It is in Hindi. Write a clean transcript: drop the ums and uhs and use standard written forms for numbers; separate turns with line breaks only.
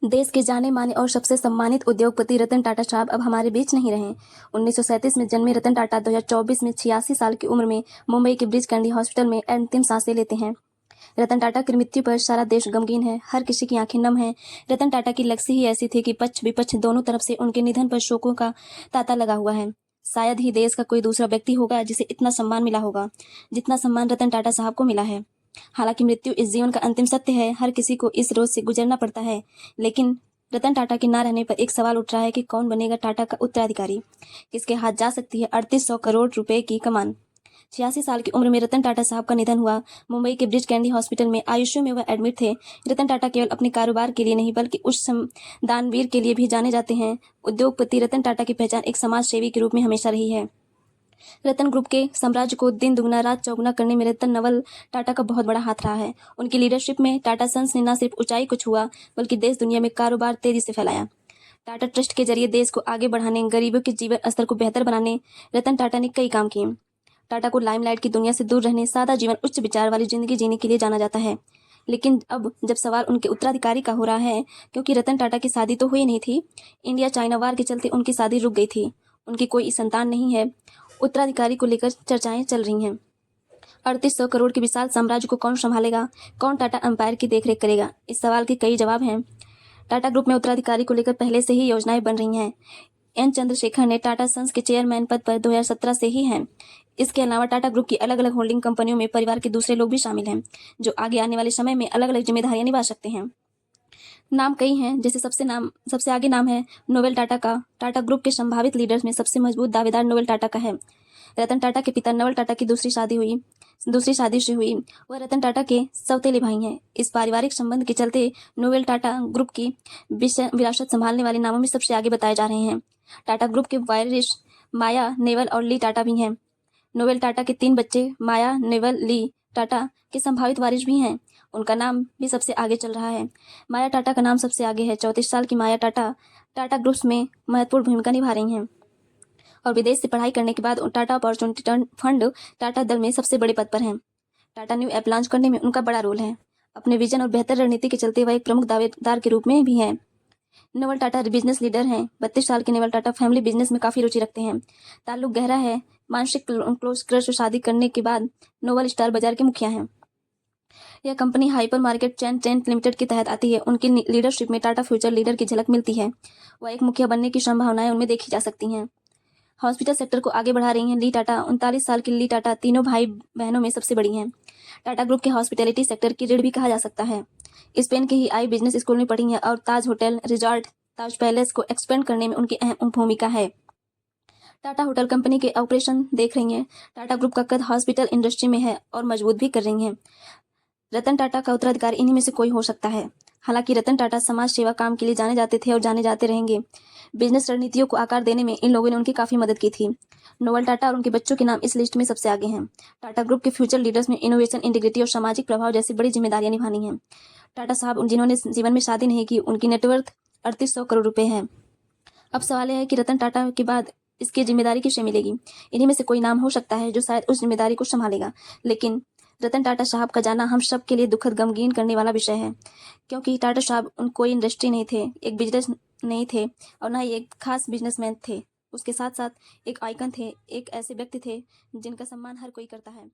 देश के जाने माने और सबसे सम्मानित उद्योगपति रतन टाटा साहब अब हमारे बीच नहीं रहे। 1937 में जन्मे रतन टाटा 2024 में 86 साल की उम्र में मुंबई के ब्रीच कैंडी हॉस्पिटल में अंतिम सांसें लेते हैं। रतन टाटा की मृत्यु पर सारा देश गमगीन है, हर किसी की आंखें नम हैं। रतन टाटा की लेगेसी ही ऐसी थी कि पक्ष विपक्ष दोनों तरफ से उनके निधन पर शोकों का तांता लगा हुआ है। शायद ही देश का कोई दूसरा व्यक्ति होगा जिसे इतना सम्मान मिला होगा जितना सम्मान रतन टाटा साहब को मिला है। हालांकि मृत्यु इस जीवन का अंतिम सत्य है, हर किसी को इस रोज से गुजरना पड़ता है, लेकिन रतन टाटा के ना रहने पर एक सवाल उठ रहा है कि कौन बनेगा टाटा का उत्तराधिकारी। किसके हाथ जा सकती है 3800 करोड़ रुपए की कमान। 86 साल की उम्र में रतन टाटा साहब का निधन हुआ। मुंबई के ब्रिज कैंडी हॉस्पिटल में आईसीयू में वह एडमिट थे। रतन टाटा केवल अपने कारोबार के लिए नहीं बल्कि उस दानवीर के लिए भी जाने जाते हैं। उद्योगपति रतन टाटा की पहचान एक समाज सेवी के रूप में हमेशा रही है। रतन ग्रुप के साम्राज्य को दिन दुगना रात चौगुना करने में रतन नवल टाटा का बहुत बड़ा हाथ रहा है। उनकी लीडरशिप में टाटा सन्स ने न सिर्फ ऊंचाई को छुआ बल्कि देश दुनिया में कारोबार तेजी से फैलाया। टाटा ट्रस्ट के जरिए देश को आगे बढ़ाने, गरीबों के जीवन स्तर को बेहतर बनाने रतन टाटा ने कई काम किए। टाटा को लाइमलाइट की दुनिया से दूर रहने, सादा जीवन, उच्च विचार वाली जिंदगी जीने के लिए जाना जाता है। लेकिन अब जब सवाल उनके उत्तराधिकारी का हो रहा है, क्योंकि रतन टाटा की शादी तो हुई नहीं थी, इंडिया चाइना वार के चलते उनकी शादी रुक गई थी, उनकी कोई संतान नहीं है, उत्तराधिकारी को लेकर चर्चाएं चल रही हैं। 3800 करोड़ के विशाल साम्राज्य को कौन संभालेगा, कौन टाटा एम्पायर की देखरेख करेगा? इस सवाल के कई जवाब हैं। टाटा ग्रुप में उत्तराधिकारी को लेकर पहले से ही योजनाएं बन रही हैं। एन चंद्रशेखर ने टाटा सन्स के चेयरमैन पद पर 2017 से ही हैं। इसके अलावा टाटा ग्रुप की अलग अलग होल्डिंग कंपनियों में परिवार के दूसरे लोग भी शामिल हैं, जो आगे आने वाले समय में अलग अलग जिम्मेदारियां निभा सकते हैं। नाम कई हैं, जैसे सबसे आगे नाम है नोवेल टाटा का। टाटा ग्रुप के संभावित लीडर्स में सबसे मजबूत दावेदार नोवेल टाटा का है। रतन टाटा के पिता नवल टाटा की दूसरी शादी से हुई। वह रतन टाटा के सौतेले भाई हैं। इस पारिवारिक संबंध के चलते नोवेल टाटा ग्रुप की विरासत संभालने वाले नामों में सबसे आगे बताए जा रहे हैं। टाटा ग्रुप के वारिस माया, नेवल और ली टाटा भी हैं। नोवेल टाटा के 3 बच्चे माया, नेवल, ली टाटा के संभावित वारिस भी हैं। उनका नाम भी सबसे आगे चल रहा है। माया टाटा का नाम सबसे आगे है। 34 साल की माया टाटा टाटा ग्रुप्स में महत्वपूर्ण भूमिका निभा रही हैं और विदेश से पढ़ाई करने के बाद टाटा अपॉर्चुनिटी फंड टाटा दल में सबसे बड़े पद पर हैं। टाटा न्यू ऐप लॉन्च करने में उनका बड़ा रोल है। अपने विजन और बेहतर रणनीति के चलते वह एक प्रमुख दावेदार के रूप में भी हैं। नवल टाटा बिजनेस लीडर हैं। 32 साल के नवल टाटा फैमिली बिजनेस में काफी रुचि रखते हैं। ताल्लुक गहरा है। मानसिक क्लोज क्रश शादी करने के बाद नोवल स्टार बाजार के मुखिया हैं। यह company hyper market chain tent limited के तहत आती है। उनकी लीडरशिप में टाटा फ्यूचर लीडर की झलक मिलती है। वह एक मुखिया बनने की संभावनाएं उनमें देखी जा सकती हैं। हॉस्पिटल सेक्टर को आगे बढ़ा रही हैं ली टाटा। 39 साल की ली टाटा तीनों भाई बहनों में सबसे बड़ी हैं। टाटा ग्रुप के हॉस्पिटैलिटी सेक्टर की रीढ़ भी कहा जा सकता है। स्पेन के ही आई बिजनेस स्कूल में पढ़ी हैं और ताज होटल रिजॉर्ट, ताज पैलेस को एक्सपेंड करने में उनकी अहम भूमिका है। टाटा होटल कंपनी के ऑपरेशन देख रही हैं। टाटा ग्रुप का कद हॉस्पिटल इंडस्ट्री में है और मजबूत भी कर रही हैं। रतन टाटा का उत्तराधिकारी इन्हीं में से कोई हो सकता है। हालांकि रतन टाटा समाज सेवा काम के लिए जाने जाते थे और जाने जाते रहेंगे। बिजनेस रणनीतियों को आकार देने में इन लोगों ने उनकी काफी मदद की थी। नोवल टाटा और उनके बच्चों के नाम इस लिस्ट में सबसे आगे हैं। टाटा ग्रुप के फ्यूचर लीडर्स में इनोवेशन, इंटीग्रिटी और सामाजिक प्रभाव जैसी बड़ी जिम्मेदारियां निभानी हैं। टाटा साहब जिन्होंने जीवन में शादी नहीं की, उनकी नेटवर्थ 3800 करोड़ रुपए है। अब सवाल यह है कि रतन टाटा के बाद इसकी जिम्मेदारी किसे मिलेगी? इन्हीं में से कोई नाम हो सकता है जो शायद उस जिम्मेदारी को संभालेगा। लेकिन रतन टाटा साहब का जाना हम सब के लिए दुखद गमगीन करने वाला विषय है, क्योंकि टाटा साहब कोई इंडस्ट्री नहीं थे, एक बिजनेस नहीं थे और ना ही एक खास बिजनेसमैन थे। उसके साथ साथ एक आइकन थे, एक ऐसे व्यक्ति थे जिनका सम्मान हर कोई करता है।